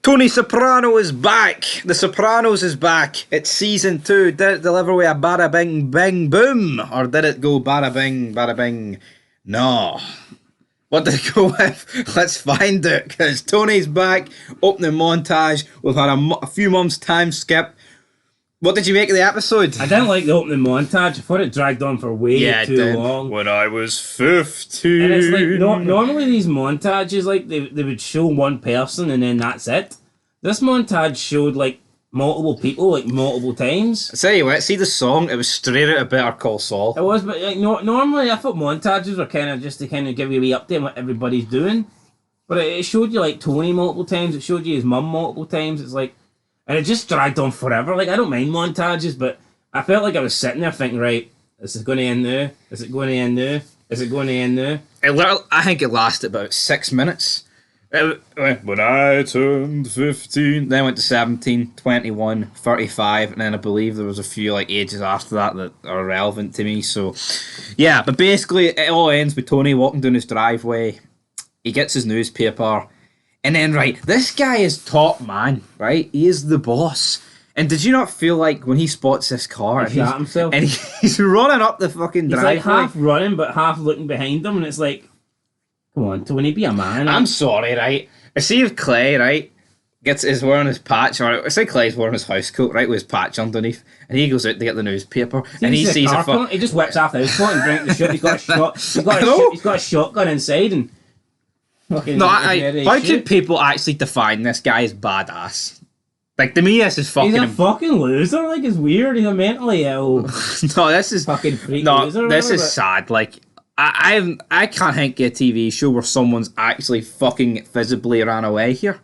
Tony Soprano is back. The Sopranos is back. It's season 2. Did it deliver with a bada bing bing boom? Or did it go bada bing? No. What did it go with? Let's find it. Because Tony's back. Opening montage. We've had a few months time skip. What did you make of the episode? I didn't like the opening montage. I thought it dragged on for way too long. When I was 15. And it's like, normally these montages, like, they would show one person and then that's it. This montage showed, like, multiple people, like, multiple times. I tell you what, see the song? It was straight out of Better Call Saul. It was, but like, normally I thought montages were kind of just to kind of give you a wee update on what everybody's doing. But it showed you, like, Tony multiple times. It showed you his mum multiple times. It's like... And it just dragged on forever. Like, I don't mind montages, but I felt like I was sitting there thinking, right, is it going to end now? Is it going to end now? Is it going to end now? I think it lasted about 6 minutes. When I turned 15, then went to 17, 21, 35, and then I believe there was a few like ages after that are relevant to me. So, yeah, but basically it all ends with Tony walking down his driveway. He gets his newspaper. And then, right, this guy is top man, right? He is the boss. And did you not feel like when he spots this car he shot himself? And he's running up the fucking driveway? He's like half running but half looking behind him, and it's like, come on, Tony, be a man. I'm sorry, right? I see if Clay, right, is wearing his patch, or I say Clay's wearing his house coat, right, with his patch underneath, and he goes out to get the newspaper, and he sees a fuck. He just whips off the house coat and brings the shit. He's got a shot. He's got a shotgun inside, and. No, how could people actually define this guy as badass? Like, to me, this is fucking... He's a fucking loser, like, it's weird, he's a mentally ill... No, this is... Fucking freak loser. No, this is sad, like, I can't think of a TV show where someone's actually fucking visibly ran away here.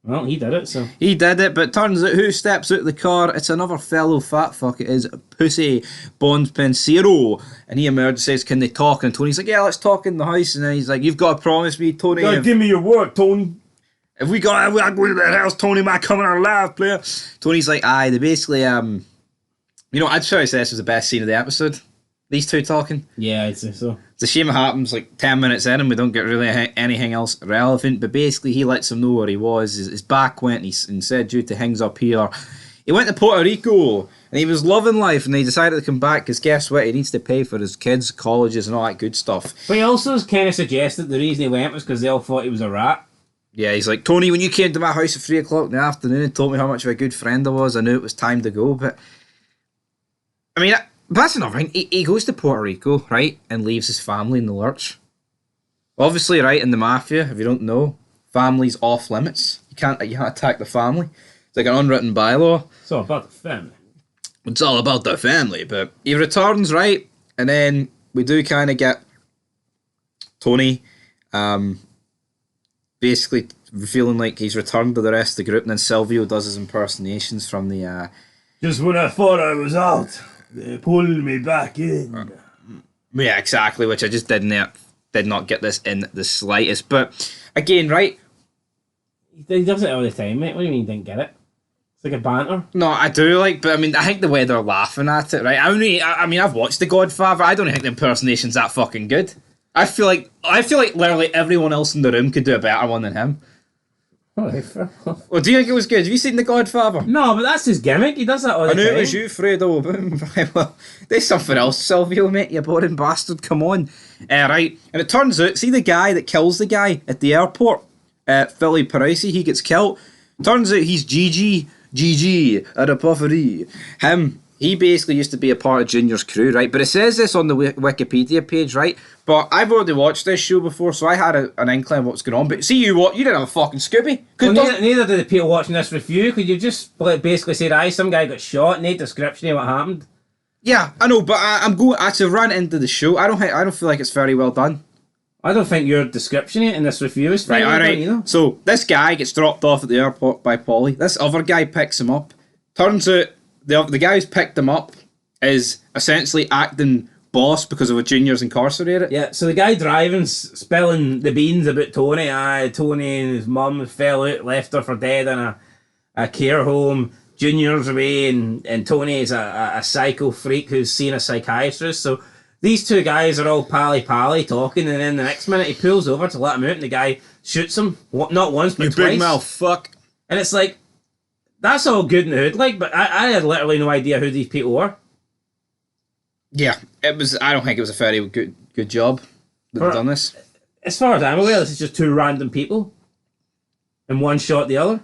Well, he did it, so... He did it, but turns out who steps out of the car? It's another fellow fat fuck. It is Pussy Bond Pensero. And he emerges and says, can they talk? And Tony's like, yeah, let's talk in the house. And then he's like, you've got to promise me, Tony. You gotta give me your word, Tony. If we're going to the house, Tony might come in our live, player. Tony's like, aye, they basically, you know, I'd try to say this was the best scene of the episode. These two talking. Yeah, I'd say so. It's a shame it happens like 10 minutes in and we don't get really anything else relevant, but basically he lets him know where he was. His back went and said due to things up here. He went to Puerto Rico and he was loving life and he decided to come back because guess what? He needs to pay for his kids' colleges and all that good stuff. But he also kind of suggested the reason he went was because they all thought he was a rat. Yeah, he's like, Tony, when you came to my house at 3 o'clock in the afternoon and told me how much of a good friend I was, I knew it was time to go. But, I mean... But that's another thing. He goes to Puerto Rico, right, and leaves his family in the lurch. Obviously, right, in the mafia, if you don't know, family's off limits. You can't attack the family. It's like an unwritten bylaw. It's all about the family. It's all about the family. But he returns, right, and then we do kind of get Tony basically feeling like he's returned to the rest of the group, and then Silvio does his impersonations from the... Just when I thought I was out... They pulled me back in. Yeah, exactly, which I just did not get this in the slightest. But, again, right? He does it all the time, mate. What do you mean you didn't get it? It's like a banter. No, I do, but I mean, I think the way they're laughing at it, right? I mean, I've watched The Godfather. I don't think the impersonation's that fucking good. I feel like literally everyone else in the room could do a better one than him. Well, do you think it was good? Have you seen The Godfather? No, but that's his gimmick. He does that all the time. I knew it was you, Fredo. Well, there's something else, Silvio, mate. You boring bastard. Come on. Right. And it turns out, see the guy that kills the guy at the airport, Philly Parisi, he gets killed. Turns out he's Gigi at a puffery. He basically used to be a part of Junior's crew, right? But it says this on the Wikipedia page, right? But I've already watched this show before, so I had an inkling of what's going on. But see, you didn't have a fucking Scooby. Well, neither did the people watching this review, because you just basically said, aye, some guy got shot, no description of what happened. Yeah, I know, but I'm going to run into the show. I don't feel like it's very well done. I don't think your description in this review is very well done either. So this guy gets dropped off at the airport by Polly. This other guy picks him up. Turns out the guy who's picked him up is essentially acting boss because of a Junior's incarcerated. Yeah, so the guy driving's spilling the beans about Tony. Tony and his mum fell out, left her for dead in a care home. Junior's away, and Tony is a psycho freak who's seen a psychiatrist. So these two guys are all pally talking, and then the next minute he pulls over to let him out, and the guy shoots him. Not once, but you twice. Big mouth fuck. And it's like, that's all good and good, like, but I had literally no idea who these people were. Yeah, it was. I don't think it was a very good job that they've done this. As far as I'm aware, this is just two random people, and one shot the other.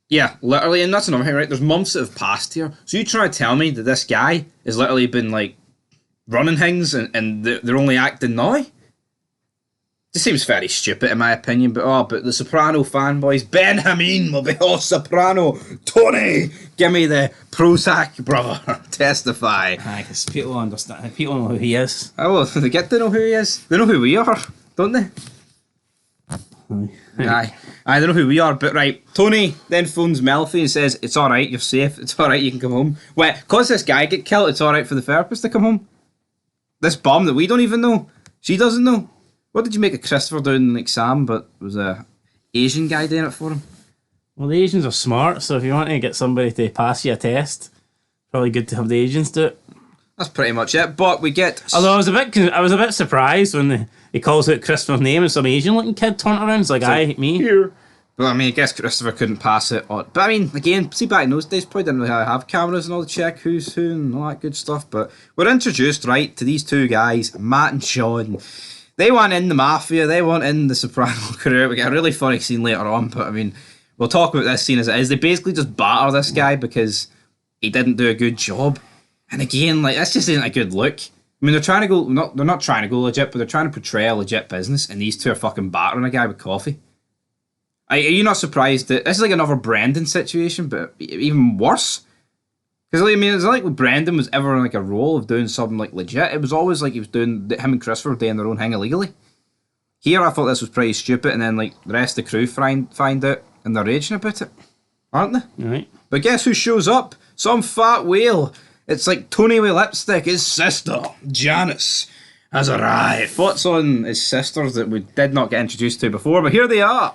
Yeah, literally, and that's another thing, right? There's months that have passed here. So you try to tell me that this guy has literally been, like, running things and they're only acting now? This seems very stupid in my opinion, but the Soprano fanboys, Benjamin will be Soprano, Tony, give me the Prozac, brother, testify. Because people understand, people know who he is. Oh, well, they get to know who he is. They know who we are, don't they? Aye, they know who we are, but right, Tony then phones Melfi and says, it's alright, you're safe, it's alright, you can come home. Wait, cause this guy get killed, it's alright for the therapist to come home? This bomb that we don't even know, she doesn't know. What did you make of Christopher doing an exam, but it was a Asian guy doing it for him? Well, the Asians are smart, so if you want to get somebody to pass you a test, probably good to have the Asians do it. That's pretty much it, but we get... Although I was a bit surprised when he calls out Christopher's name and some Asian-looking kid turned around. It's like, aye, me. Here. Well, I mean, I guess Christopher couldn't pass it on. But I mean, again, see, back in those days, probably didn't really have cameras and all to check who's who and all that good stuff. But we're introduced, right, to these two guys, Matt and Sean. They want in the mafia, they want in the Soprano career. We get a really funny scene later on, but I mean, we'll talk about this scene as it is. They basically just batter this guy because he didn't do a good job. And again, like, this just isn't a good look. I mean, they're trying to go, they're not trying to go legit, but they're trying to portray a legit business, and these two are fucking battering a guy with coffee. Are you not surprised that this is like another Brendan situation, but even worse? Because, I mean, it's not like when Brendan was ever in like a role of doing something like legit. It was always like he was doing, him and Christopher were doing their own thing illegally. Here, I thought this was pretty stupid, and then like the rest of the crew find out, and they're raging about it, aren't they? Right. But guess who shows up? Some fat whale. It's like Tony with lipstick. His sister, Janice, has arrived. Thoughts on his sisters that we did not get introduced to before, but here they are.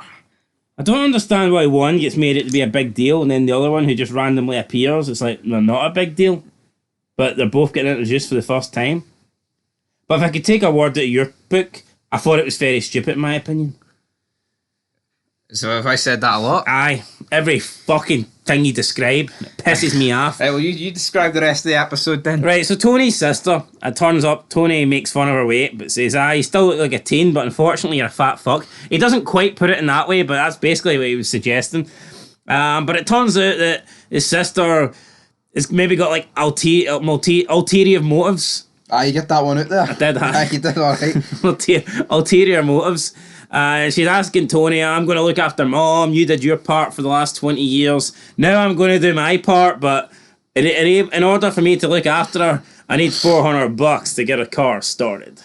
I don't understand why one gets made it to be a big deal and then the other one who just randomly appears, it's like they're not a big deal. But they're both getting introduced for the first time. But if I could take a word out of your book, I thought it was very stupid in my opinion. So have I said that a lot? Aye. Every fucking thing you describe pisses me off. Well, you describe the rest of the episode then. Right, so Tony's sister, it turns up, Tony makes fun of her weight, but says, you still look like a teen, but unfortunately you're a fat fuck. He doesn't quite put it in that way, but that's basically what he was suggesting. But it turns out that his sister has maybe got like ulterior motives. You get that one out there. I did that. You did alright. Ulterior motives. She's asking Tony, I'm going to look after Mom, you did your part for the last 20 years, now I'm going to do my part, but in order for me to look after her, I need $400 to get a car started.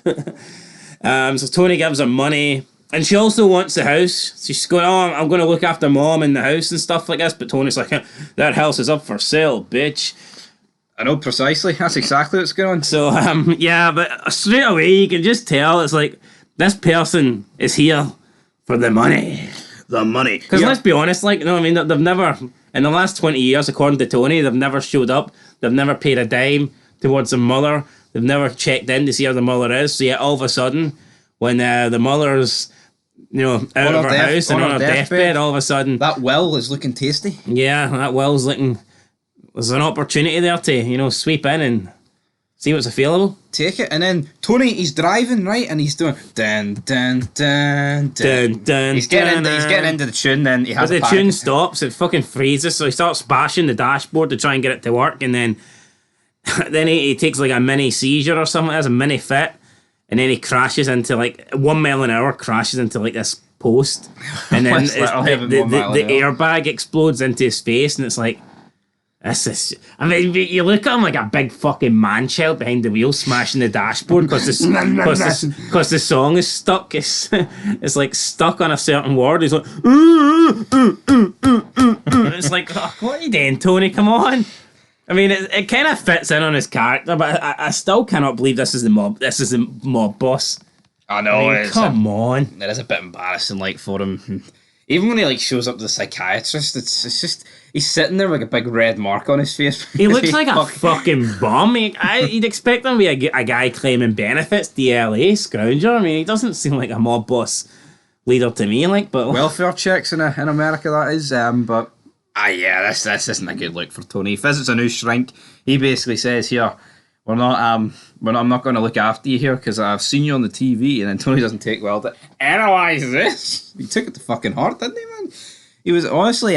So Tony gives her money, and she also wants the house. She's going, I'm going to look after Mom in the house and stuff like this, but Tony's like, that house is up for sale, bitch. I know precisely, that's exactly what's going on. So, yeah, but straight away you can just tell, it's like, this person is here for the money. The money. Because let's be honest, like, you know what I mean? They've never, in the last 20 years, according to Tony, they've never showed up. They've never paid a dime towards the mother. They've never checked in to see how the mother is. So, yeah, all of a sudden, when the mother's, out of her house and on her deathbed, all of a sudden... That well is looking tasty. Yeah, that well's looking... There's an opportunity there to, sweep in and... see what's available. Take it, and then Tony, he's driving, right, and he's doing dun dun dun dun dun. He's getting into the tune, then he has. But the tune stops, it fucking freezes, so he starts bashing the dashboard to try and get it to work, and then he takes like a mini seizure or something, has a mini fit, and then he crashes into like 1 mile an hour, crashes into like this post, and then the airbag explodes into his face, and it's like. I mean, you look at him like a big fucking man-child behind the wheel smashing the dashboard because the song is stuck. It's like stuck on a certain word. He's like, it's like, what are you doing, Tony? Come on. I mean, it kind of fits in on his character, but I still cannot believe this is the mob. This is the mob boss. I know. Come on. It is a bit embarrassing, like, for him. Even when he like shows up to the psychiatrist, it's just he's sitting there with like a big red mark on his face. He looks like a fucking bum. You'd expect him to be a guy claiming benefits, DLA, scrounger. I mean, he doesn't seem like a mob boss leader to me, like, but welfare checks in America, that is. But yeah, this isn't a good look for Tony. He visits a new shrink. He basically says, "Here, I'm not going to look after you here because I've seen you on the TV." And then Tony doesn't take well to analyze this. He took it to fucking heart, didn't he, man? He was honestly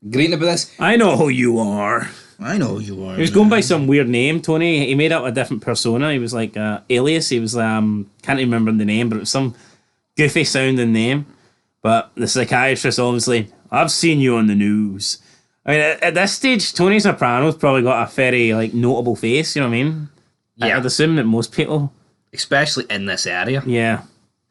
greeting about this. I know who you are. I know who you are. He was going by some weird name, Tony. He made up a different persona. He was like alias. He was can't remember the name, but it was some goofy sounding name. But the psychiatrist obviously, I've seen you on the news. I mean, at this stage, Tony Soprano's probably got a very like notable face. You know what I mean? Yeah. I'd assume that most people, especially in this area. Yeah.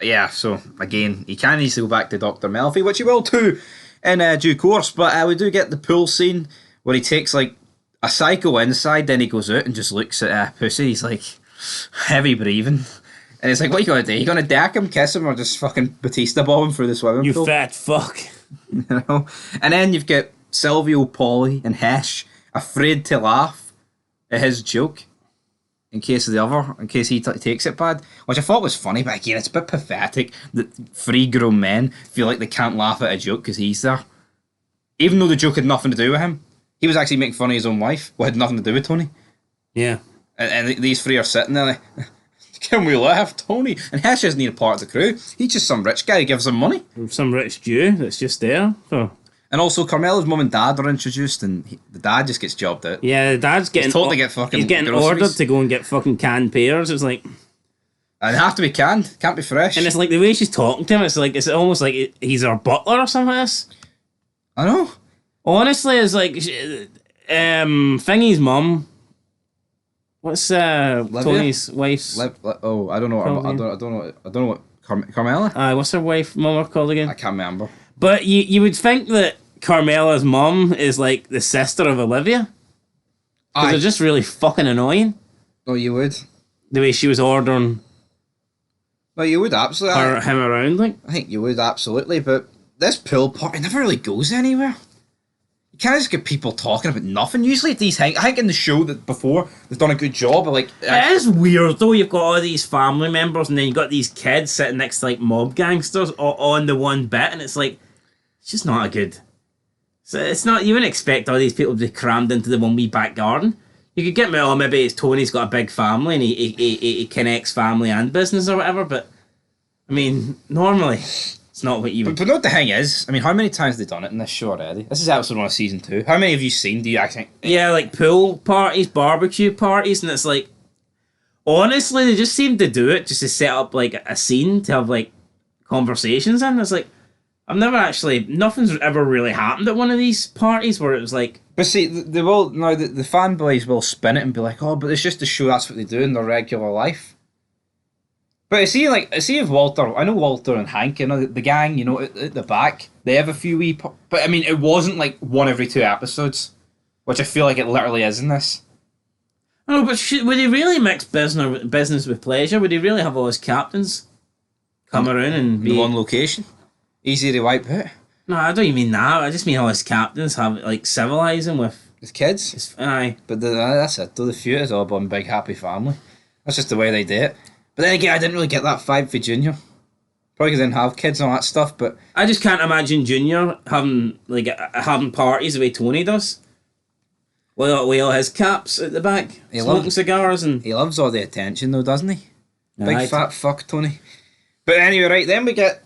Yeah. So again, he can easily go back to Dr. Melfi, which he will too in due course. But we do get the pool scene where he takes like a psycho inside, then he goes out and just looks at Pussy. He's like heavy breathing. And it's like, what are you going to do? You going to deck him, kiss him, or just fucking Batista bomb him through the swimming pool? You fat fuck. You know? And then you've got Silvio, Polly, and Hesh afraid to laugh at his joke in case he takes it bad, which I thought was funny, but again, it's a bit pathetic that three grown men feel like they can't laugh at a joke because he's there. Even though the joke had nothing to do with him. He was actually making fun of his own wife, what had nothing to do with Tony. Yeah. And these three are sitting there like, can we laugh, Tony? And Hesh isn't even part of the crew. He's just some rich guy who gives them money. Some rich Jew that's just there. So. And also, Carmela's mum and dad are introduced, and the dad just gets jobbed out. Yeah, the dad's getting... He's told to get fucking He's getting groceries. ordered to go and get fucking canned pears. It's like... And they have to be canned. Can't be fresh. And it's like the way she's talking to him, it's almost like he's our butler or something like this. I know. Honestly, it's like... Thingy's mum... What's Tony's wife's... I don't know. I don't know what Carmela? What's her wife mum called again? I can't remember. But you would think that Carmela's mum is like the sister of Olivia. Because they're just really fucking annoying. Oh, you would? The way she was ordering... No, you would absolutely. Him around, like. I think you would absolutely, but this pool party never really goes anywhere. You can't just get people talking about nothing. Usually at these I think in the show that before they've done a good job of like. It is weird though. You've got all these family members, and then you've got these kids sitting next to like mob gangsters on the one bit, and it's like it's just not a good. So it's not. You wouldn't expect all these people to be crammed into the one wee back garden. You could get me, maybe it's Tony's got a big family and he connects family and business or whatever, but I mean, normally it's not what you would... But what the thing is, I mean, how many times have they done it in this show already? This is episode 1 of season 2. How many have you seen? Do you actually... Yeah, like pool parties, barbecue parties, and it's like, honestly, they just seem to do it just to set up like a scene to have like conversations in. It's like, I've never actually... Nothing's ever really happened at one of these parties where it was like... But see, they will now. The fanboys will spin it and be like, "Oh, but it's just to show that's what they do in their regular life." But I see if Walter, I know Walter and Hank, you know, the gang, you know, at the back, they have a few wee. But I mean, it wasn't like one every 2 episodes, which I feel like it literally is in this. Oh, but would he really mix business with pleasure? Would he really have all his captains come around and be in one location, easy to wipe out? No, I don't even mean that. I just mean all his captains have like civilising with his kids. Aye, but that's it. The feud is all about one big happy family. That's just the way they do it. But then again, I didn't really get that vibe for Junior. Probably because I didn't have kids and all that stuff. But I just can't imagine Junior having parties the way Tony does. With all his caps at the back, smoking cigars, and he loves all the attention though, doesn't he? Big fat fuck Tony. But anyway, right then we get.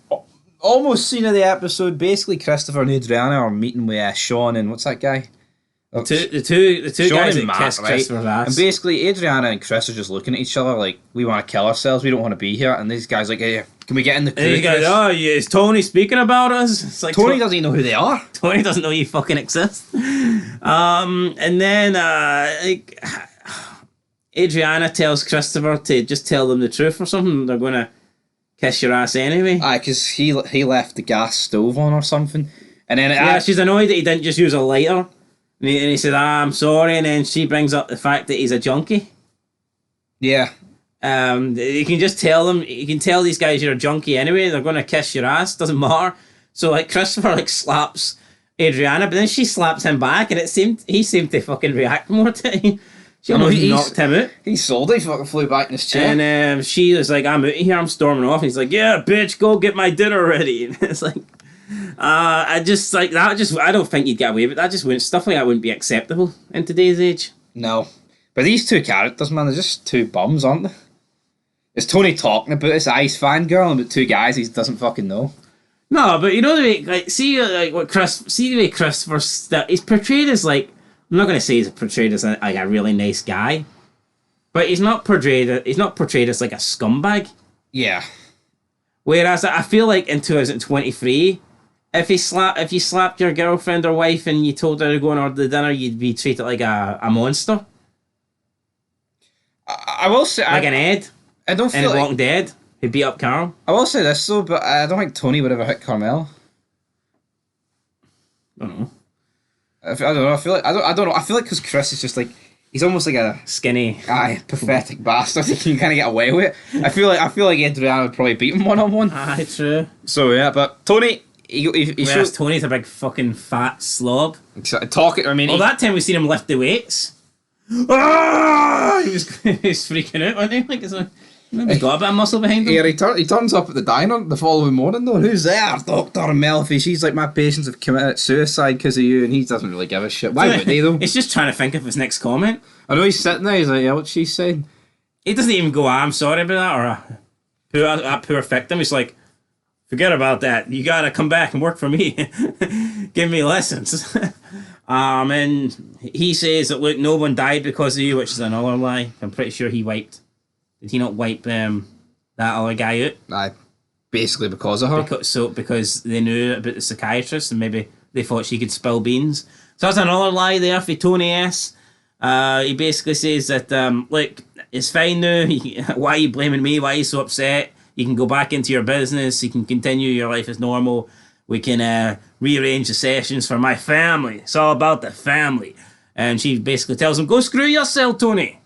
Almost scene of the episode. Basically, Christopher and Adriana are meeting with Sean and what's that guy? The two Sean guys and that Matt, kiss Christopher's ass. And basically, Adriana and Chris are just looking at each other like, we want to kill ourselves. We don't want to be here. And these guys like, hey, can we get in the crew? And he goes, oh, is Tony speaking about us? It's like Tony doesn't even know who they are. Tony doesn't know you fucking exist. And then Adriana tells Christopher to just tell them the truth or something. They're going to kiss your ass anyway. Aye, because he left the gas stove on or something. And then she's annoyed that he didn't just use a lighter. And he said, I'm sorry. And then she brings up the fact that he's a junkie. Yeah. You can just tell them, you can tell these guys you're a junkie anyway. They're going to kiss your ass. Doesn't matter. So like Christopher like slaps Adriana, but then she slaps him back, and he seemed to fucking react more to him. She almost knocked him out. He sold it. He fucking flew back in his chair. And she was like, I'm out of here, I'm storming off. He's like, yeah, bitch, go get my dinner ready. And it's like, I just, like, that just, I don't think you'd get away with that. Just wouldn't, stuff like that wouldn't be acceptable in today's age. No. But these two characters, man, they're just two bums, aren't they? It's Tony talking about his Ice fangirl and about two guys he doesn't fucking know. No, but you know the way, like, see, like, see the way Christopher's, he's portrayed as, like, I'm not going to say he's portrayed as like a really nice guy, but he's not portrayed as like a scumbag. Yeah. Whereas I feel like in 2023, if you slapped your girlfriend or wife and you told her to go and order the dinner, you'd be treated like a monster. I will say, like an Ed. I don't feel in like Walking Dead, who beat up Carl. I will say this though, but I don't think Tony would ever hit Carmel. I don't know. I don't know. I feel like I don't know. I feel like because Chris is just like he's almost like a skinny, pathetic bastard. He can kind of get away with it. I feel like Adrian would probably beat him 1-on-1. Aye, true. So yeah, but Tony, he shows Tony's a big fucking fat slob. Talking. I mean, that time we seen him lift the weights. Ah! He was freaking out, wasn't he? Like it's like. He's got a bit of muscle behind him. Yeah, he turns up at the diner the following morning though. Who's there? Dr. Melfi. She's like, my patients have committed suicide because of you, and he doesn't really give a shit. Why would he though? He's just trying to think of his next comment. I know he's sitting there, he's like, yeah, what's she saying? He doesn't even go, I'm sorry about that, or a poor victim. He's like, forget about that. You gotta come back and work for me. Give me lessons. And he says that, look, no one died because of you, which is another lie. I'm pretty sure he wiped. Did he not wipe that other guy out? Aye, basically because of her. Because they knew about the psychiatrist and maybe they thought she could spill beans. So that's another lie there for Tony S. He basically says that, look, it's fine now. Why are you blaming me? Why are you so upset? You can go back into your business. You can continue your life as normal. We can rearrange the sessions for my family. It's all about the family. And she basically tells him, go screw yourself, Tony.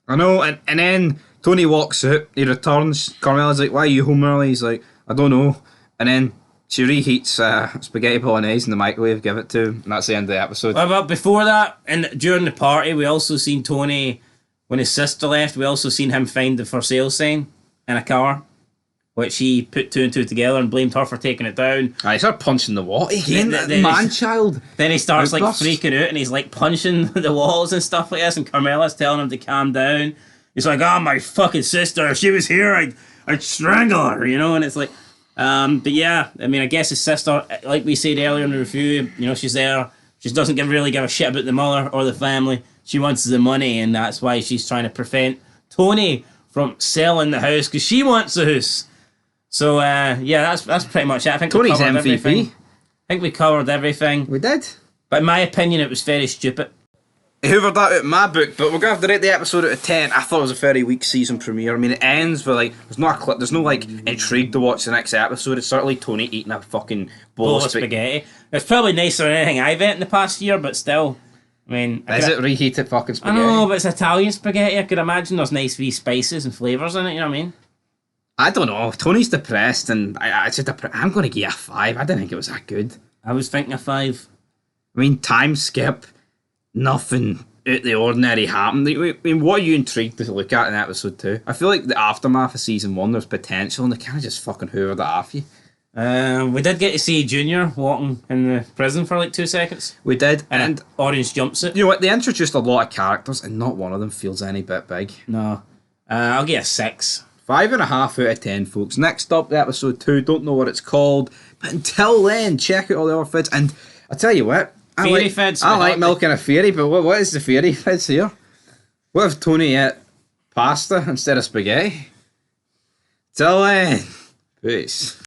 I know, and then Tony walks out, he returns, Carmela's like, why are you home early? He's like, I don't know. And then she reheats spaghetti bolognese in the microwave, give it to him, and that's the end of the episode. Well, but before that, and during the party, we also seen Tony, when his sister left, we also seen him find the for sale sign in a car, which he put two and two together and blamed her for taking it down. He started punching the wall again, man-child. Then he starts like freaking out and he's like punching the walls and stuff like this, and Carmela's telling him to calm down. He's like, oh, my fucking sister, if she was here, I'd strangle her, you know? And it's like, but yeah, I mean, I guess his sister, like we said earlier in the review, you know, she's there. She doesn't really give a shit about the mother or the family. She wants the money, and that's why she's trying to prevent Tony from selling the house, because she wants the house. So, yeah, that's pretty much it. I think Tony's MVP. Everything. I think we covered everything. We did. But in my opinion, it was very stupid. Hoovered that out in my book, but we're going to have to rate the episode out of 10. I thought it was a very weak season premiere. I mean, it ends with, like, there's no, like, intrigue to watch the next episode. It's certainly Tony eating a fucking bowl of spaghetti. It's probably nicer than anything I've eaten in the past year, but still, I mean... Is it reheated fucking spaghetti? I know, but it's Italian spaghetti. I could imagine there's nice wee spices and flavours in it, you know what I mean? I don't know. Tony's depressed, and I'm going to give it a 5. I didn't think it was that good. I was thinking a 5. I mean, time skip... Nothing out the ordinary happened. I mean, what are you intrigued to look at in episode 2? I feel like the aftermath of season 1, there's potential, and they kind of just fucking hoovered it off you. We did get to see Junior walking in the prison for like 2 seconds. We did, and orange jumpsuit. You know what? They introduced a lot of characters, and not one of them feels any bit big. No, I'll give it a 6. 5.5 out of 10, folks. Next up, episode 2. Don't know what it's called, but until then, check out all the other vids. And I tell you what. I like milking a fairy, but what is the fairy fids here? What if Tony ate pasta instead of spaghetti? Till then, peace.